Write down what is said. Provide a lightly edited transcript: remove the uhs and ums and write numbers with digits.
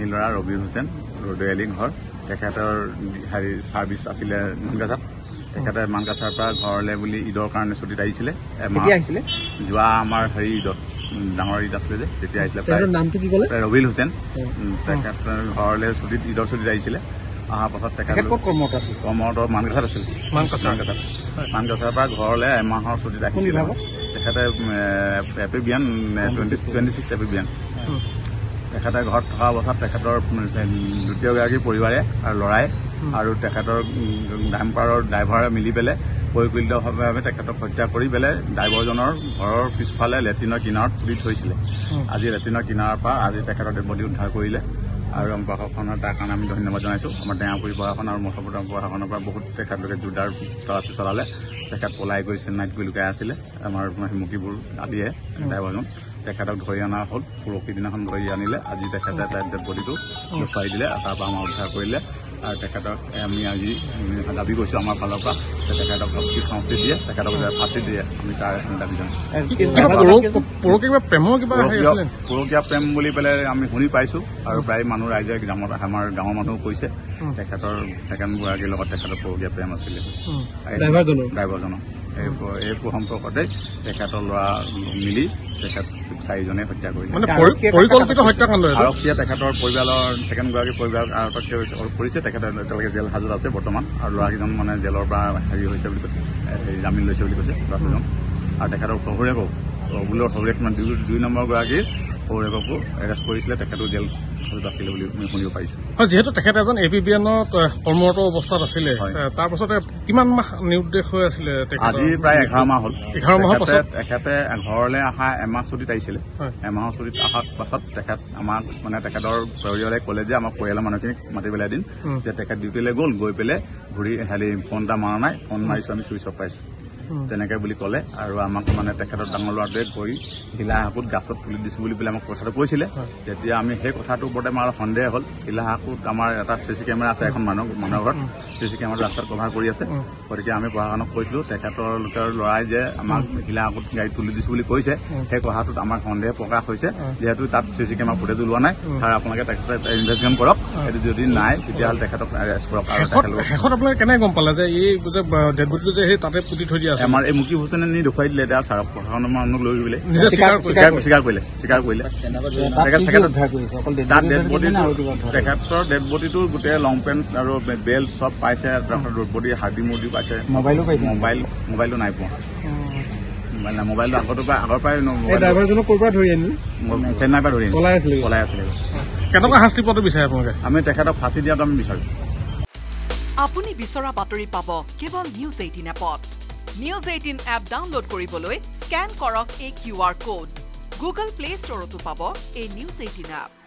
মাহী ল'ৰা ৰবি হুছেইন ৰডেলি ঘৰ তেখেতৰ হেৰি ছাৰ্ভিচ আছিলে মানগাছাত তেখেতে মানগাছাৰ পৰা ঘৰলৈ বুলি ঈদৰ কাৰণে ছুটীত আহিছিলে যোৱা আমাৰ হেৰি ঈদত ডাঙৰ ঈদ আছিলে যে তেতিয়া আহিছিলে ৰবিল হুছেইন তেখেতৰ ঘৰলৈ ঈদৰ ছুটীত আহিছিলে অহাৰ পাছত তেখেত কৰ্মৰত মানগাছাত আছিল মানগাছাৰ পৰা ঘৰলৈ এমাহৰ ছুটীত আহিছিলে তেখেতে এপিবিয়ান 26 এপিবিয়ান তেখেতে ঘৰত থকা অৱস্থাত তেখেতৰ দ্বিতীয়গৰাকী পৰিবাৰে আৰু ল'ৰাই আৰু তেখেতৰ ডাম্পাৰৰ ড্ৰাইভাৰে মিলি পেলাই পৰিকল্পিতভাৱে তেখেতক হত্যা কৰি পেলাই ড্ৰাইভাৰজনৰ ঘৰৰ পিছফালে লেট্ৰিনৰ কিনাৰত পুতি থৈছিলে আজি লেট্ৰিনৰ কিনাৰৰ পৰা আজি তেখেতৰ ডেড বডি উদ্ধাৰ কৰিলে আৰু প্ৰশাসনৰ তাৰ কাৰণে আমি ধন্যবাদ জনাইছোঁ আমাৰ টেঙাপুৰী প্ৰশাসন আৰু মঠপুৰ প্ৰশাসনৰ পৰা বহুত তেখেতলোকে জোৰদাৰ তালাচী চলালে তেখেত পলাই গৈ চেন্নাইত গৈ লুকাই আছিলে আমাৰ মুকিবোৰ আদিয়ে ড্ৰাইভাৰজন তেখেতক ধৰি অনা হ'ল পৰহি দিনাখন ধৰি আনিলে আজি তেখেতে তাইৰ ডেড বডিটো দেখুৱাই দিলে তাৰপৰা আমাৰ উদ্ধাৰ কৰিলে আৰু তেখেতক আমি আজি দাবী কৰিছোঁ আমাৰ ফালৰ পৰা তেখেতক শাস্তি দিয়ে তেখেতক ফাঁচি দিয়ে আমি তাৰ দাবী জনাইছোঁ পৰকীয়া প্ৰেম বুলি পেলাই আমি শুনি পাইছোঁ আৰু প্ৰায় মানুহ ৰাইজে আমাৰ গাঁৱৰ মানুহেও কৈছে তেখেতৰ ছেকেণ্ডগৰাকীৰ লগত তেখেতৰ পৰকীয়া প্ৰেম আছিলে ড্ৰাইভাৰজনৰ এই সম্পৰ্কতে তেখেতৰ ল'ৰা মিলি তেখেত 4জনে হত্যা কৰিলে আৰক্ষীয়ে তেখেতৰ পৰিয়ালৰ ছেকেণ্ডগৰাকী পৰিয়াল কৰিছে তেখেতে এতিয়ালৈকে জেল হাজত আছে বৰ্তমান আৰু ল'ৰাকেইজন মানে জেলৰ পৰা হেৰি হৈছে বুলি কৈছে জামিন লৈছে বুলি কৈছে ল'ৰাকেইজন আৰু তেখেতৰ শহুৰেকক ৰবুলৰ শহুৰেক মানে 2 নম্বৰগৰাকীৰ শহুৰেককো এৰেষ্ট কৰিছিলে তেখেতো জেল আছিলে বুলি আমি শুনিব পাৰিছোঁ যিহেতু তেখেত এজন এপিবিএনত কৰ্মৰত অৱস্থাত আছিলে তাৰ পাছতে কিমান মাহ নিৰুদ্দেশ হৈ আছিলে আজি প্ৰায় 11 মাহ হ'ল 11 মাহৰ পাছত তেখেতে ঘৰলৈ অহা এমাহ ছুটীত আহিছিলে এমাহৰ ছুটীত অহাৰ পাছত তেখেত আমাক মানে তেখেতৰ পৰিয়ালে ক'লে যে আমাৰ পৰিয়ালৰ মানুহখিনিক মাতি পেলাই দিন যে তেখেত ডিউটিলৈ গৈ পেলাই ঘূৰি ফোন এটা মৰা নাই ফোন মাৰিছোঁ আমি চুইচ অফ পাইছোঁ তেনেকৈ বুলি ক'লে আৰু আমাক মানে তেখেতৰ ডাঙৰ ল'ৰাটোৱে গৈ শিলাহাকুত গাছত তুলি দিছোঁ বুলি পেলাই আমাক কথাটো কৈছিলে তেতিয়া আমি সেই কথাটোৰ ওপৰতে আমাৰ সন্দেহ হ'ল শিলাহাকুত আমাৰ এটা CC কেমেৰা আছে এখন মানুহৰ ঘৰত CC কেমেৰা ৰাস্তাত কভাৰ কৰি আছে গতিকে আমি প্ৰশাসনক কৈছিলোঁ তেখেতৰ ল'ৰাই যে আমাক শিলাহাকুত গাড়ী তুলি দিছোঁ বুলি কৈছে সেই কথাটোত আমাৰ সন্দেহ প্ৰকাশ হৈছে যিহেতু তাত CC কেমেৰা ফুটেজ ওলোৱা নাই আৰু আপোনালোকে তেখেতে ইনভেষ্টিগেশ্যন কৰক সেইটো যদি নাই তেতিয়াহ'লে তেখেতক এৰেষ্ট কৰক শেষত আপোনালোকে কেনেকৈ গম পালে যে এই ডেড বডিটো যে সেই তাতে পুতি থৈ দিয়া আমাৰ এই মুকিব হুছেইনে নি দেখুৱাই দিলে এতিয়া ছাৰক প্ৰশাসনৰ মানুহক লৈ পেলাই স্বীকাৰ কৰিলে তেখেতৰ ডেড বডিটো গোটেই লং পেণ্ট আৰু বেল্ট চব পাইছে ডেড বডি হাৰ্ডি মুৰ্দি পাইছে মোবাইলটো নাই পোৱা মোবাইলটো আগৰ পৰাই চেন্নাইৰ পৰা ধৰি পলাই আছিলে কেনেকুৱা শাস্তি পোৱাটো বিচাৰে আপোনালোকে আমি তেখেতক ফাঁচি দিয়াটো আমি বিচাৰোঁ আপুনি বিচৰা বাতৰি পাব কেৱল নিউজ 18 এপত নিউজ 18 এপ ডাউনলোড কৰিবলৈ স্ক্যান কৰক এই QR কোড গুগল প্লে ষ্টৰতো পাব এই নিউজ 18 এপ